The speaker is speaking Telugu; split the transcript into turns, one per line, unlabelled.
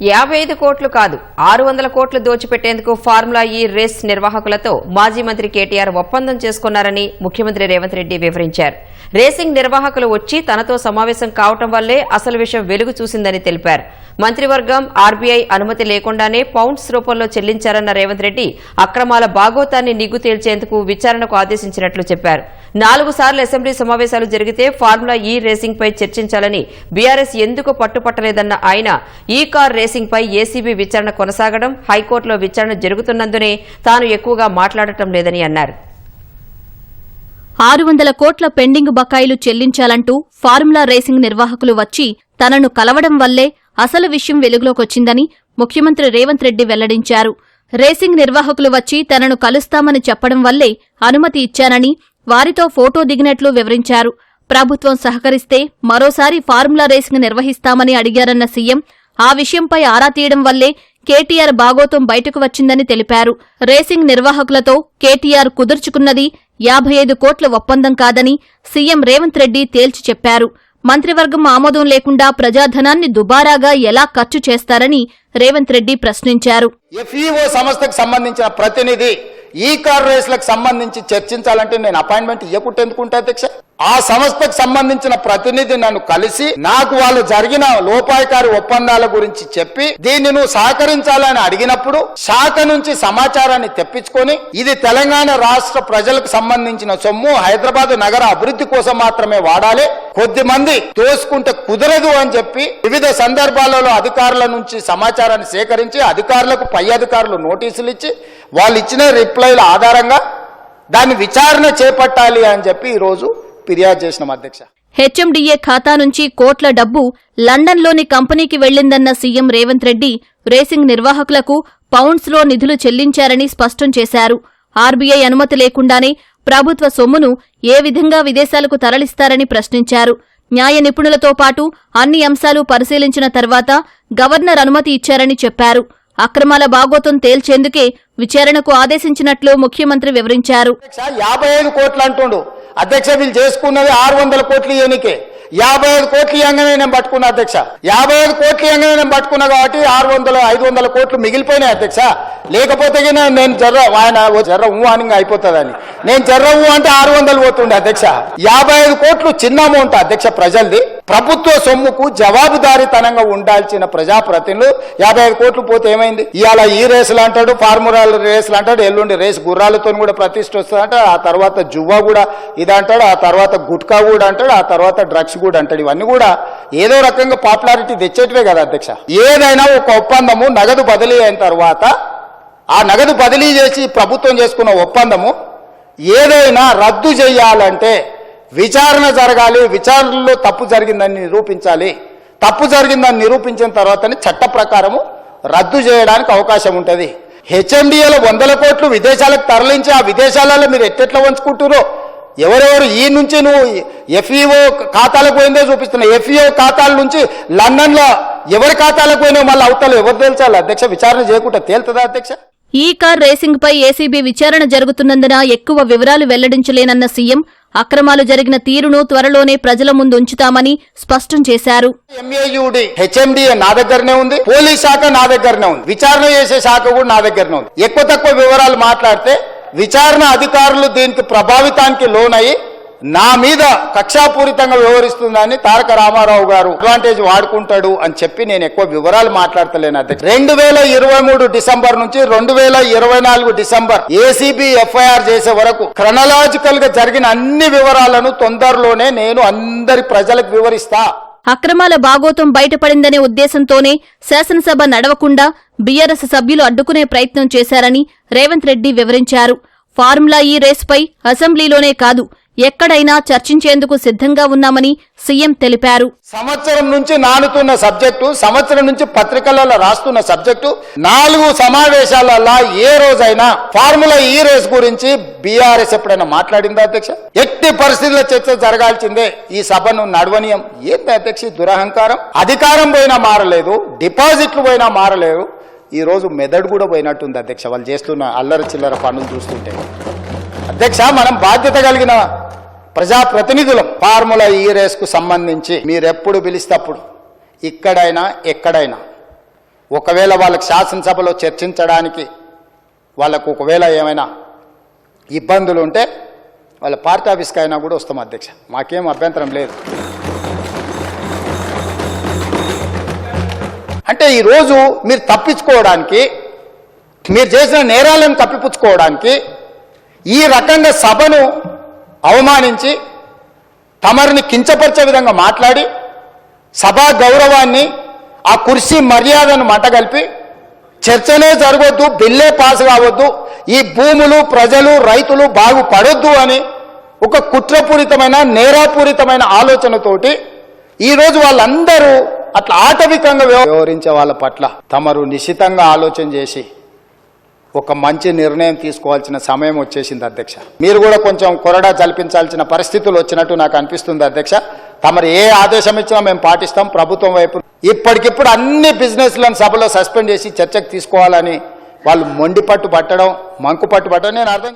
55 కోట్లు కాదు 600 కోట్లు దోచిపెట్టేందుకు ఫార్ములా ఈ రేస్ నిర్వాహకులతో మాజీ మంత్రి కేటీఆర్ ఒప్పందం చేసుకున్నారని ముఖ్యమంత్రి రేవంత్ రెడ్డి వివరించారు. రేసింగ్ నిర్వాహకులు వచ్చి తనతో సమావేశం కావటం వల్లే అసలు విషయం వెలుగు చూసిందని తెలిపారు. మంత్రివర్గం ఆర్బీఐ అనుమతి లేకుండానే పౌండ్స్ రూపంలో చెల్లించారన్న రేవంత్ రెడ్డి అక్రమాల బాగోతాన్ని నిగ్గు తేల్చేందుకు విచారణకు ఆదేశించినట్లు చెప్పారు. 4 సార్లు అసెంబ్లీ సమావేశాలు జరిగితే ఫార్ములా ఈ రేసింగ్ పై చర్చించాలని బీఆర్ఎస్ ఎందుకు పట్టుపట్టలేదన్న ఆయన ఈ కార్ రేసింగ్ పై ఏసీబీ విచారణ కొనసాగడం, హైకోర్టులో విచారణ జరుగుతున్నందునే తాను ఎక్కువగా మాట్లాడటం లేదని అన్నారు.
600 కోట్ల పెండింగ్ బకాయిలు చెల్లించాలంటూ ఫార్ములా రేసింగ్ నిర్వాహకులు వచ్చి తనను కలవడం వల్లే అసలు విషయం వెలుగులోకొచ్చిందని ముఖ్యమంత్రి రేవంత్ రెడ్డి వెల్లడించారు. రేసింగ్ నిర్వాహకులు వచ్చి తనను కలుస్తామని చెప్పడం వల్లే అనుమతి ఇచ్చానని, వారితో ఫోటో దిగినట్లు వివరించారు. ప్రభుత్వం సహకరిస్తే మరోసారి ఫార్ములా రేసింగ్ నిర్వహిస్తామని అడిగారన్న సీఎం ఆ విషయంపై ఆరా తీయడం వల్లే కేటీఆర్ బాగోతం బయటకు వచ్చిందని తెలిపారు. రేసింగ్ నిర్వాహకులతో కేటీఆర్ కుదుర్చుకున్నది 55 కోట్ల ఒప్పందం కాదని సీఎం రేవంత్ రెడ్డి తేల్చి చెప్పారు. మంత్రివర్గం ఆమోదం లేకుండా ప్రజాధనాన్ని దుబారాగా ఎలా ఖర్చు చేస్తారని రేవంత్ రెడ్డి ప్రశ్నించారు.
ఎఫ్ఈఓ సంస్థకు సంబంధించిన ప్రతినిధి ఈ కార్ రేస్లకు సంబంధించి చర్చించాలంటే నేను అపాయింట్మెంట్ ఇవ్వకుంటే ఎందుకుంటా అధ్యక్ష? ఆ సంస్థకు సంబంధించిన ప్రతినిధి నన్ను కలిసి నాకు వాళ్ళు జరిగిన లోపాయకారి ఒప్పందాల గురించి చెప్పి దీన్ని నువ్వు సహకరించాలని అడిగినప్పుడు శాఖ నుంచి సమాచారాన్ని తెప్పించుకొని ఇది తెలంగాణ రాష్ట్ర ప్రజలకు సంబంధించిన సొమ్ము, హైదరాబాద్ నగర అభివృద్ధి కోసం మాత్రమే వాడాలి, కొద్ది మంది తోసుకుంటే కుదరదు అని చెప్పి వివిధ సందర్భాలలో అధికారుల నుంచి సమాచారాన్ని సేకరించి అధికారులకు పై అధికారులు నోటీసులు ఇచ్చి వాళ్ళు ఇచ్చిన రిప్లైల ఆధారంగా దాన్ని విచారణ చేపట్టాలి అని చెప్పి ఈరోజు ఫిర్యాదు చేసినాం అధ్యక్ష.
హెచ్ఎండిఏ ఖాతా నుంచి కోట్ల డబ్బు లండన్లోని కంపెనీకి వెళ్లిందన్న సీఎం రేవంత్ రెడ్డి రేసింగ్ నిర్వాహకులకు పౌండ్స్లో నిధులు చెల్లించారని స్పష్టం చేశారు. ఆర్బీఐ అనుమతి లేకుండానే ప్రభుత్వ సొమ్మును ఏ విధంగా విదేశాలకు తరలిస్తారని ప్రశ్నించారు. న్యాయ నిపుణులతో పాటు అన్ని అంశాలు పరిశీలించిన తర్వాత గవర్నర్ అనుమతి ఇచ్చారని చెప్పారు. అక్రమాల బాగోతం తేల్చేందుకే విచారణకు ఆదేశించినట్లు ముఖ్యమంత్రి వివరించారు.
55 కోట్లు అంటుండు అధ్యక్ష, వీళ్ళు చేసుకున్నది 600 కోట్లు ఇయనికే. 55 కోట్లు ఇయంగానే నేను పట్టుకున్నా అధ్యక్ష. 55 కోట్లు ఇయంగానే నేను పట్టుకున్నా కాబట్టి 500 కోట్లు మిగిలిపోయినాయి అధ్యక్ష. లేకపోతే నేను జర్ర ఊహానిగా అయిపోతుందని నేను జర్రవు అంటే 600 పోతుండే అధ్యక్ష. 55 కోట్లు చిన్న అమౌంట్ అధ్యక్ష ప్రజలది. ప్రభుత్వ సొమ్ముకు జవాబుదారీతనంగా ఉండాల్సిన ప్రజాప్రతినిధులు 55 కోట్లు పోతే ఏమైంది? ఇవాళ ఈ రేసులు అంటాడు, ఫార్ములా రేసులు అంటాడు, ఎల్లుండి రేసు గుర్రాలతో కూడా ప్రతిష్ట వస్తుందంట, ఆ తర్వాత జువ్వా కూడా ఇది అంటాడు, ఆ తర్వాత గుట్కా కూడా అంటాడు, ఆ తర్వాత డ్రగ్స్ కూడా అంటాడు. ఇవన్నీ కూడా ఏదో రకంగా పాపులారిటీ తెచ్చేటివే కదా అధ్యక్ష. ఏదైనా ఒక ఒప్పందము నగదు బదిలీ అయిన తర్వాత ఆ నగదు బదిలీ చేసి ప్రభుత్వం చేసుకున్న ఒప్పందము ఏదైనా రద్దు చేయాలంటే విచారణ జరగాలి. విచారణలో తప్పు జరిగిందని నిరూపించాలి. తప్పు జరిగిందని నిరూపించిన తర్వాతనే చట్ట ప్రకారము రద్దు చేయడానికి అవకాశం ఉంటుంది. హెచ్ఎండిఏలో 100 కోట్లు విదేశాలకు తరలించి ఆ విదేశాలలో మీరు ఎట్టెట్లా వంచుకుంటారో ఎవరెవరు ఈ నుంచి నువ్వు ఎఫ్ఈఓ ఖాతాలకు పోయిందో చూపిస్తున్నావు. ఎఫ్ఈఓ ఖాతాల నుంచి లండన్లో ఎవరి ఖాతాలకు పోయినా మళ్ళీ అవతల ఎవరు తేల్చాలి అధ్యక్ష? విచారణ చేయకుండా తేలుతుందా అధ్యక్ష?
ఈ కార్ రేసింగ్ పై ఏసీబీ విచారణ జరుగుతున్నందున ఎక్కువ వివరాలు వెల్లడించలేనన్న సీఎం అక్రమాలు జరిగిన తీరును త్వరలోనే ప్రజల ముందు ఉంచుతామని స్పష్టం చేశారు.
ఎంఏయుడి హెచ్ఎండిఏ నా దగ్గరనే ఉంది, పోలీస్ శాఖ నా దగ్గరనే ఉంది, విచారణ చేసే శాఖ కూడా నా దగ్గరనే ఉంది. ఎక్కువ తక్కువ వివరాలు మాట్లాడితే విచారణ అధికారులు దీనికి ప్రభావితానికి లోనయ్యి నా మీద కక్షాపూరితంగా వ్యవహరిస్తుందని తారక రామారావు గారు అడ్వాంటేజ్ వాడుకుంటాడు అని చెప్పి నేను ఎక్కువ వివరాలు మాట్లాడతలేను అధ్యక్ష. 2023 డిసెంబర్ నుంచి 2024 డిసెంబర్ ఏసీబీ ఎఫ్ఐఆర్ చేసే వరకు క్రొనలాజికల్ గా జరిగిన అన్ని వివరాలను తొందరలోనే నేను అందరి ప్రజలకు వివరిస్తా.
అక్రమాల బాగోతం బయటపడిందనే ఉద్దేశంతోనే శాసనసభ నడవకుండా బీఆర్ఎస్ సభ్యులు అడ్డుకునే ప్రయత్నం చేశారని రేవంత్ రెడ్డి వివరించారు. ఫార్ములా ఈ రేసుపై అసెంబ్లీలోనే కాదు ఎక్కడైనా చర్చించేందుకు సిద్ధంగా ఉన్నామని సీఎం తెలిపారు.
సంవత్సరం నుంచి నానుతున్న సబ్జెక్టు, సంవత్సరం నుంచి పత్రికలలో రాస్తున్న సబ్జెక్టు, 4 సమావేశాలలో ఏ రోజైనా ఫార్ములా ఈ రేస్ గురించి బీఆర్ఎస్ ఎప్పుడైనా మాట్లాడిందా అధ్యక్ష? ఎట్టి పరిస్థితుల్లో చర్చ జరగాల్సిందే. ఈ సభను నడవనీయం. ఏంటి అధ్యక్ష దురహంకారం? అధికారం పోయినా మారలేదు, డిపాజిట్లు పోయినా మారలేదు, ఈ రోజు మెదడు కూడా పోయినట్టుంది అధ్యక్ష వాళ్ళు చేస్తున్న అల్లరి చిల్లర పనులు చూస్తుంటే. అధ్యక్ష, మనం బాధ్యత కలిగిన ప్రజాప్రతినిధులం. ఫార్ములా ఈ రేస్కు సంబంధించి మీరెప్పుడు పిలిస్తప్పుడు ఇక్కడైనా ఎక్కడైనా ఒకవేళ వాళ్ళకి శాసనసభలో చర్చించడానికి వాళ్ళకు ఒకవేళ ఏమైనా ఇబ్బందులు ఉంటే వాళ్ళ పార్టీ ఆఫీస్కి అయినా కూడా వస్తాం అధ్యక్ష, మాకేం అభ్యంతరం లేదు. అంటే ఈరోజు మీరు తప్పించుకోవడానికి, మీరు చేసిన నేరాలను కప్పిపుచ్చుకోవడానికి ఈ రకంగా సభను అవమానించి తమరిని కించపరిచే విధంగా మాట్లాడి సభా గౌరవాన్ని, ఆ కుర్చీ మర్యాదను మంటగలిపి చర్చనే జరగొద్దు, బిల్లే పాస్ కావద్దు, ఈ భూములు ప్రజలు రైతులు బాగుపడొద్దు అని ఒక కుట్రపూరితమైన నేరాపూరితమైన ఆలోచనతోటి ఈరోజు వాళ్ళందరూ అట్లా ఆటవికంగా వ్యవహరించే వాళ్ళ పట్ల తమరు నిశితంగా ఆలోచన చేసి ఒక మంచి నిర్ణయం తీసుకోవాల్సిన సమయం వచ్చేసింది అధ్యక్ష. మీరు కూడా కొంచెం కొరడా జల్పించాల్సిన పరిస్థితులు వచ్చినట్టు నాకు అనిపిస్తుంది అధ్యక్ష. తమరు ఏ ఆదేశం ఇచ్చినా మేము పాటిస్తాం. ప్రభుత్వం వైపు ఇప్పటికిప్పుడు అన్ని బిజినెస్లను సభలో సస్పెండ్ చేసి చర్చకు తీసుకోవాలని వాళ్ళు మొండి పట్టు పట్టడం, మంకు పట్టు పట్టడం నేను అర్థం